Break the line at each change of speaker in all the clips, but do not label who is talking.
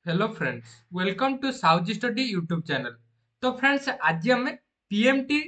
Hello friends, welcome to south study YouTube channel. तो friends, आज आम पीएमटी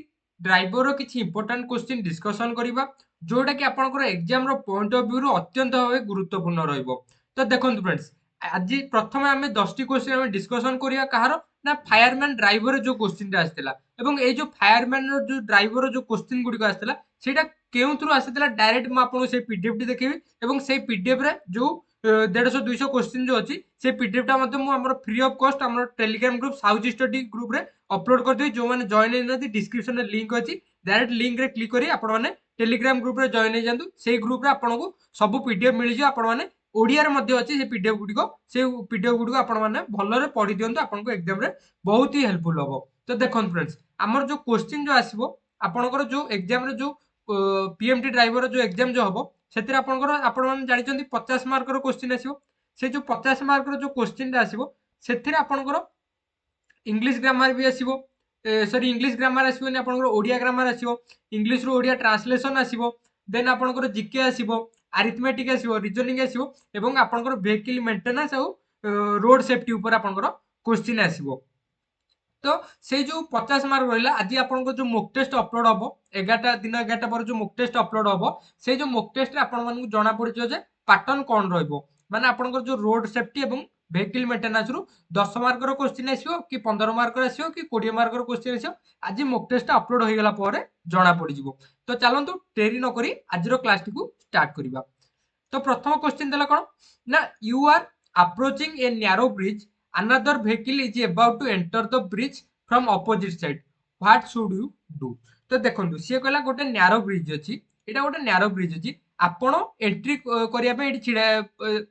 ड्राइवर किसी इंपोर्टाट क्वेश्चन डिस्कसन करबा जोटा कि आपनकर एग्जाम रो पॉइंट ऑफ व्यू रो अत्यंत भाव गुरुत्वपूर्ण रहइबो। तो देखंतु फ्रेंड्स, आज प्रथम आम 10टी क्वेश्चन आम डिस्कसन करिया कहार ना फायरमैन ड्राइवर जो क्वेश्चन आसला एवं ए जो फायरमैन रो जो ड्राइवर जो क्वेश्चन गुडी आसला सेटा केउ थ्रू आसीला डायरेक्ट म आपन से पीडीएफ टी देखेबी एवं से पीडीएफ रे जो 150-200 क्वेश्चन जो अच्छी से पीडीएफ टा मतलब मु फ्री ऑफ कॉस्ट हमर Telegram group south study group रे अपलोड कर देबी। जो माने जॉइन हेना डिस्क्रिप्शन रे लिंक अछि, डायरेक्ट लिंक रे क्लिक करी आपण माने टेलीग्राम ग्रुप रे जॉइन हे जांतु। सेही ग्रुप रे आपन को सब पीडीएफ मिल जे आपण माने ओडिया रे मध्ये अछि। से पीडीएफ गुडी को से पीडीएफ गुडी को आपण माने भलो रे पढी दियंतु, आपण को एग्जाम रे बहुत ही हेल्पफुल होबो। तो देखन फ्रेंड्स, हमर जो क्वेश्चन जो आसीबो आपनकर जो एग्जाम रे जो पीएमटी ड्राइवर जो एग्जाम जो हबो सेतिर आपनकर आपण माने जानिचंती 50 मार्क रो क्वेश्चन आसीबो। से जो 50 मार्क रो जो क्वेश्चन टा आसीबो सेतिर आपनकर इंग्लिश ग्रामर भी आसीबो। सॉरी, इंग्लिश ग्रामर आसीबोनी, आपनकर ओडिया ग्रामर आसीबो, इंग्लिश रो ओडिया ट्रांसलेशन आसीबो, देन आपनकर जीके आसीबो, अरिथमेटिक आसीबो, रीजनिंग आसीबो एवं आपनकर व्हीकल मेंटेनेंस और रोड सेफ्टी ऊपर आपनकर क्वेश्चन आसीबो। तो से जो 50 मार्क रहा आज आपन जो मोक टेस्ट अपलोड हम 11 दिन 11 पर जो मोक टेस्ट अपलोड हम से जो मोक टेस्ट आपको जना पड़े पैटर्न कौन रहा आपन जो रोड सेफ्टी और व्हीकल मेंटेनेंस रु 10 मार्क क्वेश्चन आसो कि 15 मार्क आसो कि 20 मार्क क्वेश्चन आसो आज मोक टेस्ट अपलोड हो गला पर जना पड़। तो चलतु डेरी नक आज क्लास टी स्टार्ट करवा। तो प्रथम क्वेश्चन देला कौन ना, you are approaching a narrow bridge, another vehicle is about to enter the bridge from opposite side, what should you do? तो देखंतु सी कहला गोटे नैरो ब्रिज अछि, एटा गोटे नैरो ब्रिज अछि, आपण एंट्री करिया पे एठी छिडा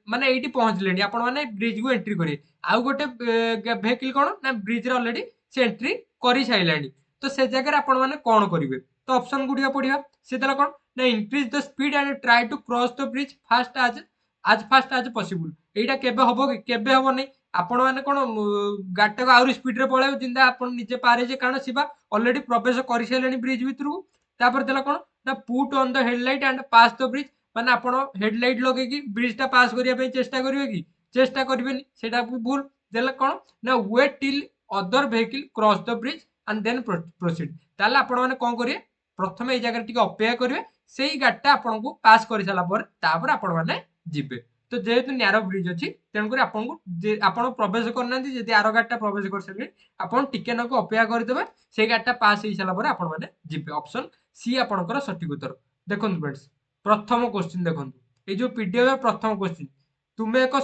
माने एठी पहुंचलेनी, आपण माने ब्रिज को एंट्री करी आउ गोटे वेहिकल कोन ना ब्रिज रे ऑलरेडी से एंट्री करी साइलानी। तो से जगह रे आपण माने कोन करिवे? तो ऑप्शन गुडिया पडिया से देला कोन ना, increase the speed and try to cross the bridge fast as possible. एटा केबे हबो कि केबे हबो नै, आपण माने कोन गाटा को आउरी स्पीड रे पळायो जिंदा आपण निजे पारे जे, कारण सिबा ऑलरेडी प्रवेश करि साइलेनी ब्रिज भितरु। तापर देला कोन ना, put on the headlight and pass the bridge, माने आपण हेडलाइट लगे कि ब्रिज टा पास करिया पे चेष्टा करिवे कि चेष्टा करिवेनी, सेटा भूल। देला कोन ना, wait till other vehicle cross the bridge and then proceed. ताले आपण माने कोन करिवे, प्रथमे ए जगह टिके अपेक्षा करिवे, सेही गाटा आपण को पास करि साला पर तापर आपण माने जिबे। तो जेहेतु नैरो ब्रिज अच्छी तेणुकर आपको प्रवेश करना, जदि आर गाड़टा प्रवेश कर सारे आपन टिके नाको अपेक्षा करदे, से गाड़टा पास हो सारा पर आपण मैंने जीवे। ऑप्शन सी आपनकर सठिक उत्तर। देखो फ्रेंड्स, प्रथम क्वेश्चन देखो, ये जो पीडीएफ प्रथम क्वेश्चन, तुमे एक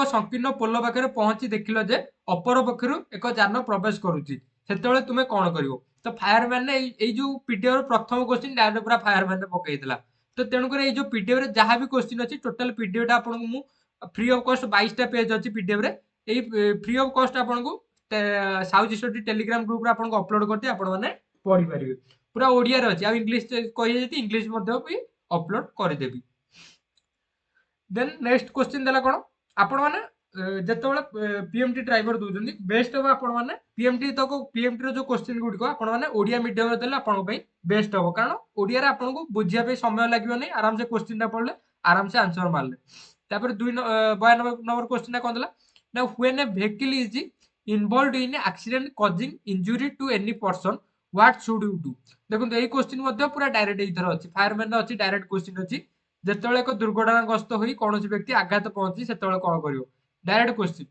संकीर्ण पोल पाखे पहुंची देखिल जे अपर पक्षर एक जान प्रवेश करुच्ची, सेतबेले तुमे कौन करिवो? तो फायरमैन ने जो पीडीएफ प्रथम क्वेश्चन डायरेक्ट पूरा फायरमैन ने पकईला। तो तेणुकर ये जो पीडीएफ रे जहाँ भी क्वेश्चन अच्छी टोटल पीडीएफ टा आपको मु फ्री ऑफ कॉस्ट 22 पेज अच्छी पीडीएफ रे, ये फ्री ऑफ कॉस्ट आपको साउथ स्टडी टेलीग्राम ग्रुप रे आपको अपलोड करते आपण माने पढ़ी पारिबे। पूरा ओडिया रे अच्छी, आ इंग्लिश कहि जति इंग्लिश मध्ये भी अपलोड कर देबी। देन नेक्स्ट क्वेश्चन देला कोन, आपण माने जेतबेले पीएमटी ड्राइवर दोजंदी बेस्ट हो, आपण माने पीएमटी तक पीएमटी रो जो क्वेश्चन गुडी को आपण माने ओडिया मीडियम रे देले आपण पई बेस्ट हो, कारण ओडिया रे आपण को बुझिया पे समय लागियो नै, आराम से क्वेश्चन टा पढले आराम से आंसर मारले। तापर 92 नंबर क्वेश्चन टा कोन देला ना, when a vehicle is involved in accident causing injury to any person, what should you do? देखो एई क्वेश्चन मध्ये पूरा डायरेक्ट इधर अछि, फायरमैन अछि डायरेक्ट क्वेश्चन अछि, जेतेबेले एक दुर्घटनाग्रस्त होई कौन व्यक्ति आघात पहुंची सेतेबेले कौन करिवो? Direct question.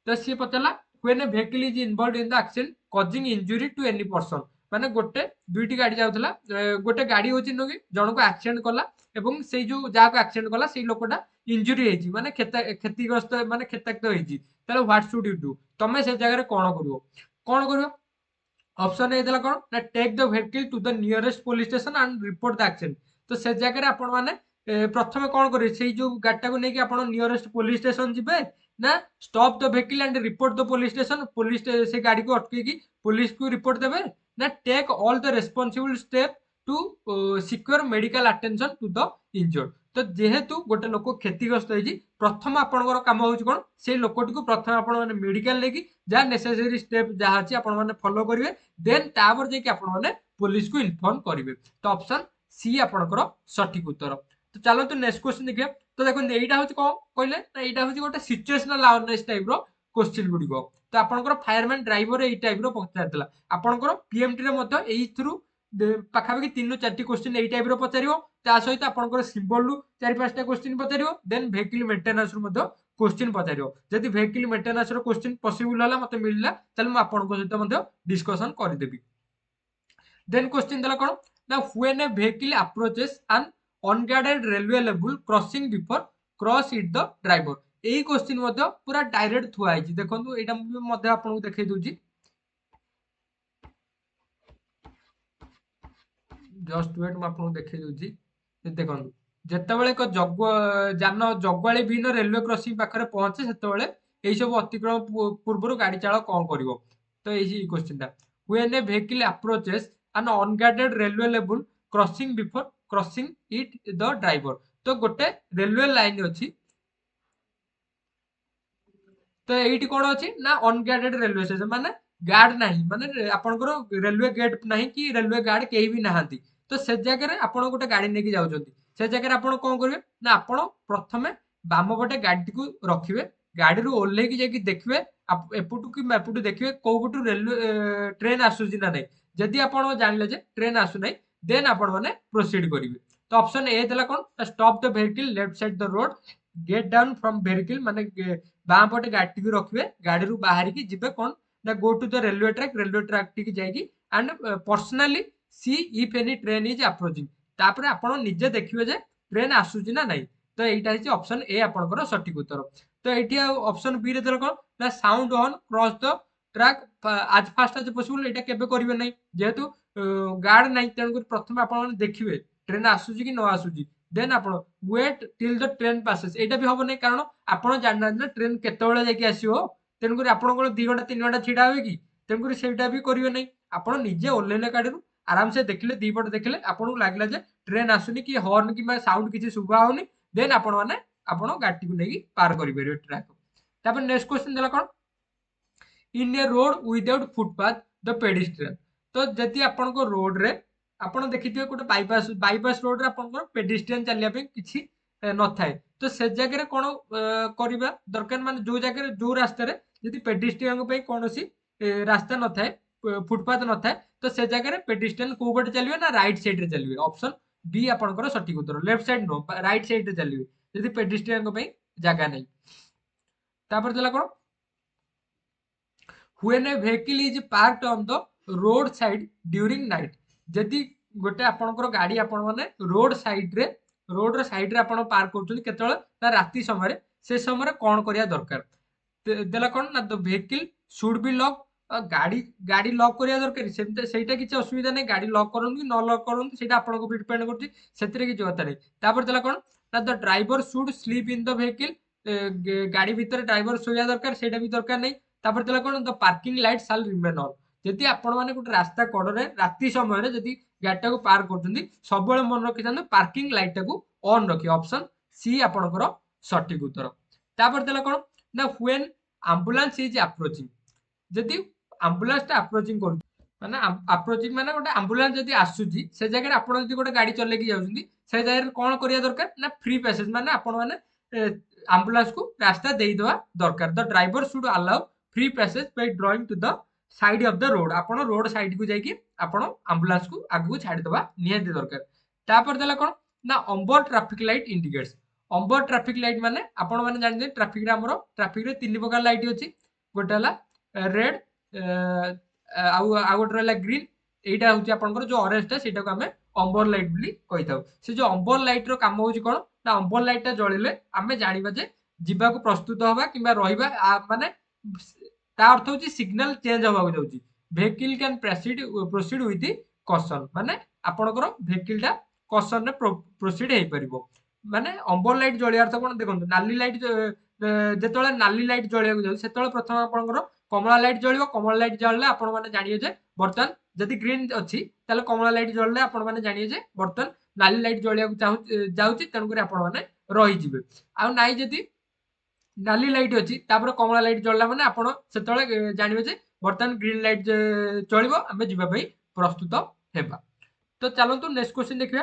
तो सी पचारा, when a vehicle is involved in the accident causing injury to any person, माने गोटे दुईटी गाड़ी जाउथला, गोटे गाड़ी होची नो कि जणको एक्सीडेंट कला एवं से जो जाको एक्सीडेंट कला से लोकटा इंजुरी हेची, माने क्षतिग्रस्त माने क्षताक्त हेची, ताले व्हाट शुड यू डू? तमे से जगह रे कोन करिवो? कोन करिवो? ऑप्शन ए देला कोन ना, take the vehicle to the nearest police station and report the accident. तो से जगह आपण माने प्रथमे कोन करिवे, से जो गाड़टा को नेकी आपण नियरेस्ट पुलिस स्टेशन जिबे ना, stop the vehicle and report the police station, police से गाड़ी को अटके की पुलिस को रिपोर्ट देबे ना, take all the responsible step to secure medical attention to the injured. तो जेहेतु गोटे लोक क्षतिग्रस्त होइछि, प्रथम आपनकर काम होउछि कोन, से लोकटी को प्रथम आपण माने मेडिकल लेकी जा नेसेसरी स्टेप जहा अछि आपण माने फॉलो करिवे, देन तापर जे कि आपण माने पुलिस को इन्फॉर्म करिवे। तो ऑप्शन सी आपनकर सठिक उत्तर। तो चलतु नेक्स्ट क्वेश्चन देखिए। तो देखो एटा हूँ कौन कहले ना एटा हूँ गोटे सिचुएशनल अवेयरनेस टाइप रो क्वेश्चन गुड़िक। तो आपंकर फायरमैन ड्राइवर यही टाइप रो पचार आपंकर पीएमटी रे पाखापाखि 3-4 क्वेश्चन यही टाइप रो पचार ता सहित आपंकर सिंबल रु 4-5टा क्वेश्चन पचार देन वेहिकल मेंटेनेंस रु क्वेश्चन पचार जदि वेहिकल मेंटेनेंस रो क्वेश्चन पॉसिबल होला मते मिलला ताले म आपनको सहित डिस्कशन करदेबी। देन क्वेश्चन देला कोन ना when A vehicle approaches an unguarded railway level crossing before cross it the driver एही क्वेश्चन मध्य पूरा डायरेक्ट थुआ आइछि देखंतु एटा मध्य आपनको देखाइ दोछि जस्ट वेट म आपनको देखाइ दोछि देखंतु जेतेबेले एक जान जगवाली बिन रेलवे क्रॉसिंग पाखरे पहुंचे सेतेबेले एही सब अतिक्रमण पूर्वरु गाड़ी चालक कोन करिवो। तो एही क्वेश्चन ता when A vehicle approaches an unguarded railway level crossing before crossing it the driver तो गोटे रेलवे लाइन अछि तो एठी कोन अछि ना अनगार्डेड रेलवे स्टेशन माने गार्ड नाही माने आपनकर रेलवे गेट नाही कि रेलवे गार्ड केही भी नाहांती तो से जगह रे आपण गोटे गाड़ी नेकी जाउछंती से जगह रे आपण कोन करबे ना आपण प्रथमे बाम पटे गाड़ी को रखिबे गाड़ी रो ओल्हे की जाकी देखबे एपुटु कि मेपुटु देखिबे को पटु रेलवे ट्रेन आसुची ना नै जदि आपण जानले जे ट्रेन आसु नै देन आपण माने प्रोसीड करिवे। तो ऑप्शन ए देला कोन stop the vehicle left side the road get down from vehicle माने बाम पटे गाड़ी को रखिबे गाड़ी रू बाहर की जिबे कोन ना go to the railway track टी की जाईकी and personally see if any train is approaching तापर आपण निजे देखिबे जे ट्रेन आसुची ना नै तो एटा हिची ऑप्शन ए आपनकर सटीक उत्तर। तो एठी ऑप्शन बी रे देला कोन ना sound on cross the track आज फास्ट एज पॉसिबल एटा केबे करिवे नै जेहेतु गार्ड नै तेन प्रथम आपण देखिबे ट्रेन आसुची कि न आसुची देन आपण wait till the train passes एटा भी होबो नै कारण आपण जानना ना ट्रेन केतेबेले जाकी आसीओ तेन करी आपण को 2 घंटा 3 घंटा छिडा होबे कि तेन करी सेटा भी करिवे नै आपण निजे ओल्लेले गाड़ी आराम से देखले दी पट देखले आपण लागला जे ट्रेन आसुनी कि हॉर्न कि साउंड किछि सुबा होनी देन आपण माने आपण गाड़ी को नेकी पार करि परिबे ट्रैक। तापर नेक्स्ट क्वेश्चन देला कोन in a road without footpath the pedestrian तो जदि आपण को रोड रे आपण देखिथिबे गोटे बाईपास रोड रे आपण को पेडिस्ट्रियन चलिया पे किछि न थाए तो से जगह रे कोन करिबा दरकार माने जो जगह रे जो रास्ता रे जदि पेडिस्ट्रियन पे कोनोसी रास्ता न थाए फुटपाथ न थाए तो से जगह रे पेडिस्ट्रियन को पटे चलिबे ना राइट साइड रे चलिबे ऑप्शन बी आपनकर सटीक उत्तर लेफ्ट साइड नो राइट साइड रे चलिबे जदि पेडिस्ट्रियन पे जगह नै। तापर देला कोन when a vehicle is parked on the road side during night जदि गोटे आपनकर गाड़ी आपण माने रोड रो साइड रे आपण पार्क करछन केतळे ना राती समय से समय कोन करिया दरकार देला कोन ना the vehicle should be lock गाड़ी लॉक करिया दरकार सेटा किछ असुविधा नै गाड़ी लॉक करन कि न लॉक करन सेटा आपण को डिपेंड करछि सेतरे कि जोता नै। तापर देला कोन ना the driver should sleep in the vehicle गाड़ी भीतर ड्राइवर सोया दरकार सेटा भी दरकार नै। तापर देला कोन the parking light shall remain on जदि आपण माने गोटे रास्ता कड़रे राती समय जदि गाड़ी को पार्क करछंती सब मन रखि थांदे पार्किंग लाइट को ऑन रखि ऑप्शन सी आपनकर सटीक उत्तर। तापर देला कोन ना व्हेन एम्बुलेंस इज अप्रोचिंग जदि एम्बुलेंस टा अप्रोचिंग कर माने अप्रोचिंग माने गोटे एम्बुलेंस जदि आसुची से जगह रे आपण जदि गोटे गाड़ी चले कि जाउछंती से जगह रे कोन करिया दरकार ना फ्री पैसेज माने आपण माने एम्बुलेंस को रास्ता देई दवा दरकार the driver should allow free passage by drawing to the side of the road आपण रोड साइड को जाई कि आपण एम्बुलेंस को आगु छाडी दवा नियति दरकार। तापर देला कोन ना onboard traffic light indicates onboard traffic light माने आपण माने जानि ट्रैफिक रे हमरो ट्रैफिक रे तीन प्रकार लाइट अछि गोटे हला रेड गोटे रहा ग्रीन एटा हूँ आपंकर जो ऑरेंज टा सेटा को आम अम्बर लाइट बोली कही था से जो अम्बर लाइट रो काम हूँ कौन ना अम्बर लाइट टा जलिले आम जाना जे जीवा प्रस्तुत हवा कि माने ता अर्थ हूँ सिग्नल चेंज हवा जाऊँगी vehicle can proceed with Kishan माने आपणकर vehicle टा कशन रे प्रोसीड हो पार माने अम्बर लाइट जलिया अर्थ कौन देखो नाली लाइट जो नाली लाइट जलिया जाऊँ से प्रथम आपंकर कमला लाइट जलियो कमला लाइट जलिले आपण माने जानियो जे बर्तन जदि ग्रीन अछि ताले कमला लाइट जलिले आपण माने जानियो जे बर्तन नाली लाइट जलिया जाउची तन करी आपण माने रहि जिवे आ नाइ जदि नाली लाइट अछि तापर कमला लाइट जलिला माने आपण सेतळे जानिबे जे बर्तन ग्रीन लाइट चलिबो आमे जिबा पई प्रस्तुत हेबा। तो चलंतु नेक्स्ट क्वेश्चन देखिबा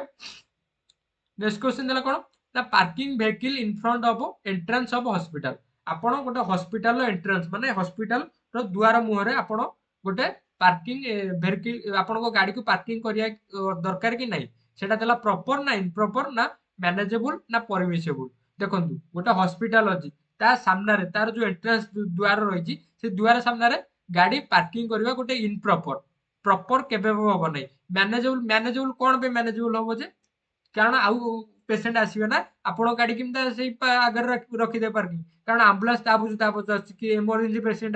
नेक्स्ट क्वेश्चन देला कोन ना parking vehicle in front of entrance of hospital आपण गोटे हॉस्पिटल एंट्रेंस माने हॉस्पिटल रो द्वार मुहरे आपण गोटे पार्किंग व्हीकल आपण को गाड़ी को पार्किंग करिया दरकार कि नहीं सेटा देला प्रॉपर ना इम्प्रॉपर ना मैनेजेबल ना परमिसेबल देखंतु गोटे हॉस्पिटल अछि ता सामना रे तार जो एंट्रेंस द्वार रही से द्वार सामना रे गाड़ी पार्किंग करबा गोटे इम्प्रॉपर प्रॉपर केबे होबो नहीं मैनेजेबल मैनेजेबल कोन पे मैनेजेबल होबो जे कारण आउ पेसेंट आसवे ना आपण गाड़ी केमता से आगे रखी दे पार्किंग कारण आम्बुलांस ता बुझ ता पच कि इमरजेंसी पेसेंट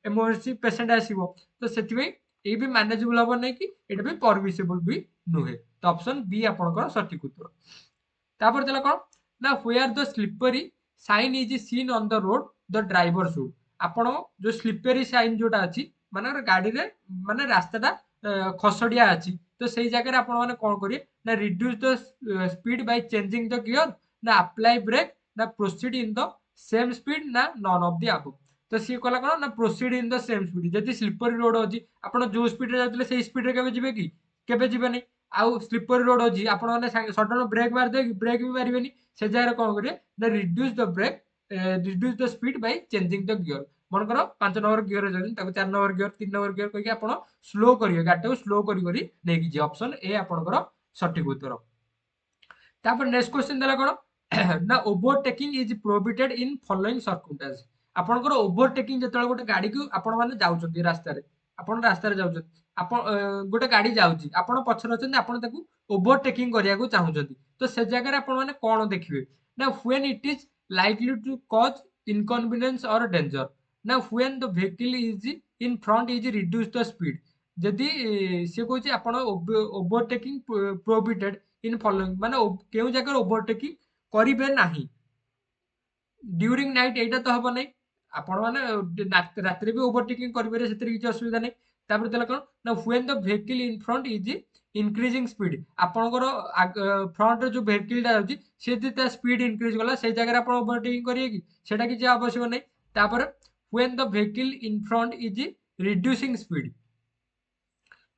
इमरजेंसी पेसेंट आसीबो तो सेति में ए भी मैनेजेबल होबो नै कि एटा भी परमिसिबल भी नुहे तो ऑप्शन बी आपनकर सटीक उत्तर तापर देला कोन ना where the slippery sign is seen on the road the driver should आपण जो स्लिपरी साइन जोटा अछि माने गाड़ी रे माने रास्ताटा खसडिया अछि तो सेई जगह रे आपण माने कोन करिए ना reduce the speed by changing the gear ना अप्लाई ब्रेक ना proceed in the same speed ना नॉन ऑफ द अबव तो सी कहला कोन ना proceed in the same speed जदि स्लीपर रोड अछि आपण जो स्पीड रे जातले सेई स्पीड रे केबे जिवे कि केबे जिवे नै आउ स्लीपर रोड अछि आपण माने सडन ब्रेक मार दे ब्रेक भी मारिबेनी से जगह कोन करिए ना reduce the brake reduce the speed by changing the gear मनकर 5 नंबर गियर रे जदि ताको 4 नंबर गियर 3 नंबर गियर कहि कि आपण स्लो करिए गाड़ी को स्लो करी नै कि जे ऑप्शन ए आपनकर सटीक उत्तर तापर नेक्स्ट क्वेश्चन देला कोन ना overtaking is prohibited in following circumstance आपनकर ओवरटेकिंग जतले गोटे गाड़ी को आपण माने जाउछंती रास्ता रे आपण रास्ता रे जाउछंती आपण गोटे गाड़ी जाउची आपण पछर अछंती आपण ताकू ओवरटेकिंग करिया को चाहुछंती तो से जगह रे आपण माने कोन देखिबे ना when it is likely to cause inconvenience or danger ना when the vehicle is in front is reduce the speed जदि से कहूँ आप ओवरटेकिंग प्रोहिबिटेड इन फॉलोइंग माने केउ जगह ओवरटेकिंग करिवे नाही ड्यूरिंग नाइट एटा तो हबो नै आपण माने रात्रि भी ओवरटेकिंग करिवे सेतरी किछ असुविधा नै तापर देला कोन ना when the vehicle in front is increasing speed आपणकर फ्रंट जो व्हीकल टा होची से ता स्पीड इंक्रीज गला से जगह रे आपण ओवरटेकिंग करिए कि सेटा किछ आवश्यक नै तापर when the vehicle in front is reducing speed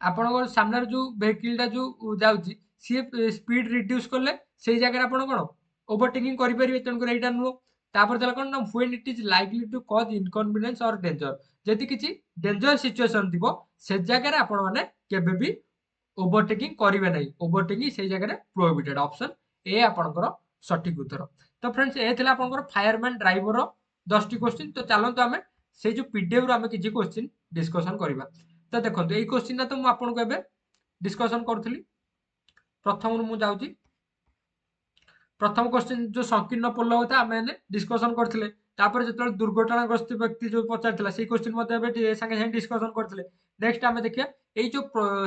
आपणकर सामने जो व्हीकल टा जो जाउची सी स्पीड रिड्यूस करले से जगह आपण कोन ओवरटेकिंग करि परिबे तन कर एटा नुहो तापर देला कोन ना when it is likely to cause inconvenience or danger जदि किछि डेंजर सिचुएशन थिबो से जगह रे आपण माने केबे भी ओवरटेकिंग करिवे नै ओवरटेकिंग से जगह रे प्रोहिबिटेड ऑप्शन ए आपणकर सटीक उत्तर तो फ्रेंड्स ए थिला आपणकर फायरमैन ड्राइवर 10 टी क्वेश्चन तो चलंतु हमें से जो पीडीएफ रो हमें किछि क्वेश्चन डिस्कशन करबा तो देखंतु एई क्वेश्चन तो मु आपनको एबे डिस्कशन करथली प्रथम मु जाउची प्रथम क्वेश्चन जो संकीर्ण पोल होता आम डिस्कसन करते तापर जो दुर्घटनाग्रस्त व्यक्ति जो पचार से क्वेश्चन सागे सागे डिस्कसन करते नेक्स्ट आम देखिए ये जो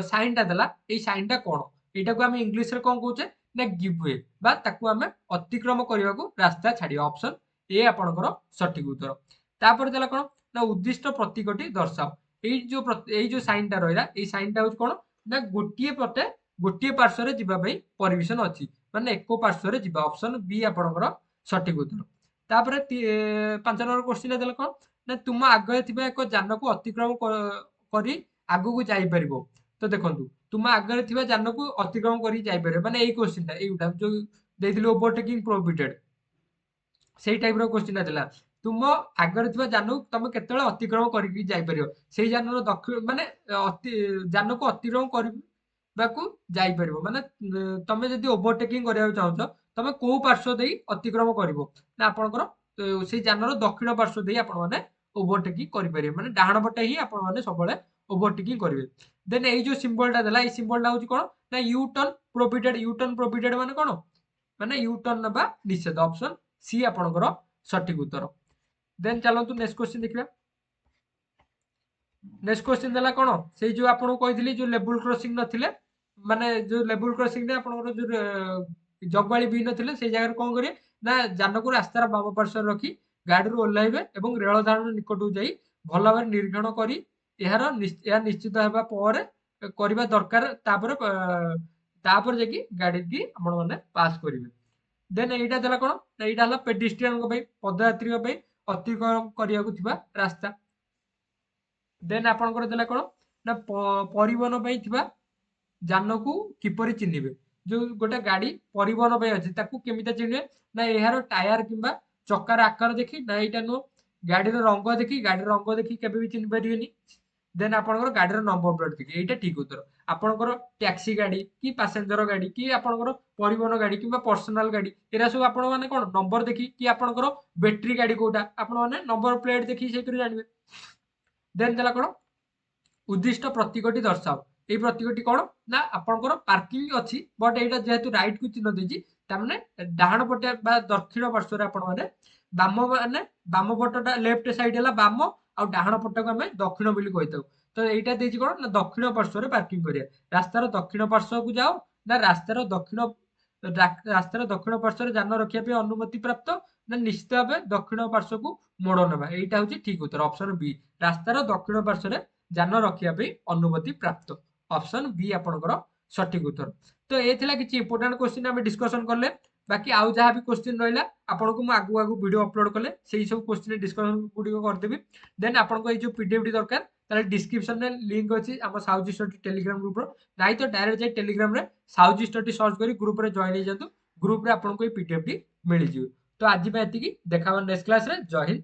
साइन टा देला ये साइन टा कौन यहाँ को आम इंग्लीश कौन कहे ना गिव वे ताकू आम अतिक्रम करने को रास्ता छाड़ ऑप्शन ए आपंकर सठिक उत्तर तापर देला कौन ना उद्दिष्ट प्रतीकटी दर्शाओ यही जो साइन टा रहा ये साइन टा हूँ कौन ना गोटे पटे गोटे पार्श्व जावाई परमिशन अच्छी माने एक पार्श्व रे जिबा ऑप्शन बी आपनकर सटीक उत्तर तापर 5 नंबर क्वेश्चन देला कोन ना तुम आगे थिबा एक जान को अतिक्रम करी आगु को जाई परिबो तो देखंतु तुम आगे थिबा जान को अतिक्रम करी जाई परिबो माने एई क्वेश्चन टा एउटा जो देथिले ओवरटेकिंग प्रोहिबिटेड सेई टाइप रो क्वेश्चन देला तुम आगे थिबा जान को तुम केतेले अतिक्रम करी जाई परिबो सेई जान रो दक्षिण माने जान को अतिक्रम करी बाकू जाई परिबो माने तमे जदि ओवरटेकिंग करिया चाहछो तमे को पार्श्व देई अतिक्रम करिवो ना आपनकर से जानर दक्षिण पार्श्व देई आपण माने ओवरटेकिंग करि परिबे माने डाहाण पटे ही आपण माने सबले ओवरटेकिंग करिवे देन एई जो सिंबल टा देला एई सिंबल टा होची कोन ना यू टर्न प्रोहिबिटेड माने कोन माने यू टर्न नबा निषेध ऑप्शन सी आपनकर सटीक उत्तर देन चलंतु नेक्स्ट क्वेश्चन देखिबा नेक्स्ट क्वेश्चन देला कोन से जो आपन कहितली जो लेवल क्रॉसिंग नथिले माने जो लेवल क्रॉसिंग रे आपन जो जगवाली भी नथिले से जगह कोन करिए ना जान को रास्तार बाम पार्श्व रखी गाड़ी रो ओल्लाइबे एवं रेल धारण निकटू जाई भल भाबे निरीक्षण करी एहार निश्चित हेबा पर करबा दरकार तापर जेकी गाड़ी की आपण माने पास करिवे देन एटा देला कोन एटा हला पेडिस्ट्रियन को भाई पदयात्री को भाई अतिक्रम करिया को थिबा रास्ता देन आपनकर देला कोन ना परिवहन पई थिबा जान को किपरि चिन्हिबे जो गोटे गाड़ी परिवहन पे अछि ताकू केमिता चिन्हे ना एहार टायर किंबा चक्कार आकार देखि ना एटा नो गाड़ीर रंग देखि गाड़ीर रंग देखि केबे भी चिन्ह परिबेनी देन आपनकर गाड़ीर नंबर प्लेट देखि एटा ठीक उत्तर आपनकर टैक्सी गाड़ी कि पैसेंजर गाड़ी कि आपनकर परिवहन गाड़ी किंबा पर्सनल गाड़ी एरा सब आपण माने कोन नंबर देखि कि आपनकर बैटरी गाड़ी कोटा आपण माने नंबर प्लेट देखि सेतिर जानिबे देन देला कोन उद्दिष्ट प्रतीकटी दर्शाओ এই প্রতীকটি কোণ না আপনার পার্কিং অছি বট এইটা যেহেতু রাইট কু চিহ্ন ଦେଇଛି তাମାନେ ଡାହାଣ ପଟେ ବା ଦକ୍ଷିଣ ପାର୍ଶ୍ୱରେ ଆପଣ ମାନେ ବାମ ପଟଟା ଲେଫ୍ଟ ସାଇଡ ହେଲା ବାମ ଆଉ ଡାହାଣ ପଟକୁ ଆମେ ଦକ୍ଷିଣ ବୋଲି କହିଥାଉ ତ ଏଇଟା ଦେଇଛି କଣ ନା ଦକ୍ଷିଣ ପାର୍ଶ୍ୱରେ ପାର୍କିଂ କରିବା ରାସ୍ତାର ଦକ୍ଷିଣ ପାର୍ଶ୍ୱକୁ ଯାଅ ନା ରାସ୍ତାର ଦକ୍ଷିଣ ପାର୍ଶ୍ୱରେ ଯାନ ରଖିବା ପାଇଁ ଅନୁମତି ପ୍ରାପ୍ତ ନା ନିଶ୍ଚିତ ଭାବେ ଦକ୍ଷିଣ ପାର୍ଶ୍ୱକୁ ମୋଡ ନେବା ଏଇଟା ହଉଛି ଠିକ ଉତ୍ତର ଅପସନ ବି ରାସ୍ତାର ଦକ୍ଷିଣ ପାର୍ଶ୍ୱରେ ଯାନ ରଖିବା ପାଇଁ ଅନୁମତି ପ୍ରାପ୍ତ ऑप्शन बी आपनकर सठिक उत्तर तो ये थिला किछि इंपोर्टेंट क्वेश्चन हम डिस्कशन करले बाकी आउ जहाँ भी क्वेश्चन रहिला आपनको मु आगु आगु वीडियो अपलोड कले सेही सब क्वेश्चन डिस्कशन गुडी कर देबी देन आपनको ए जो पीडीएफ टी दरकार ताले डिस्क्रिप्शन रे लिंक अछि हम साउजी स्टडी टेलीग्राम ग्रुप रो नाही तो डायरेक्ट जाई टेलीग्राम रे साउजी स्टडी सर्च करी ग्रुप रे जॉइन हो जातु ग्रुप रे आपनको ए पीडीएफ टी मिल जियो तो आज पे एतिकी देखावा नेक्स्ट क्लास रे जय हिंद।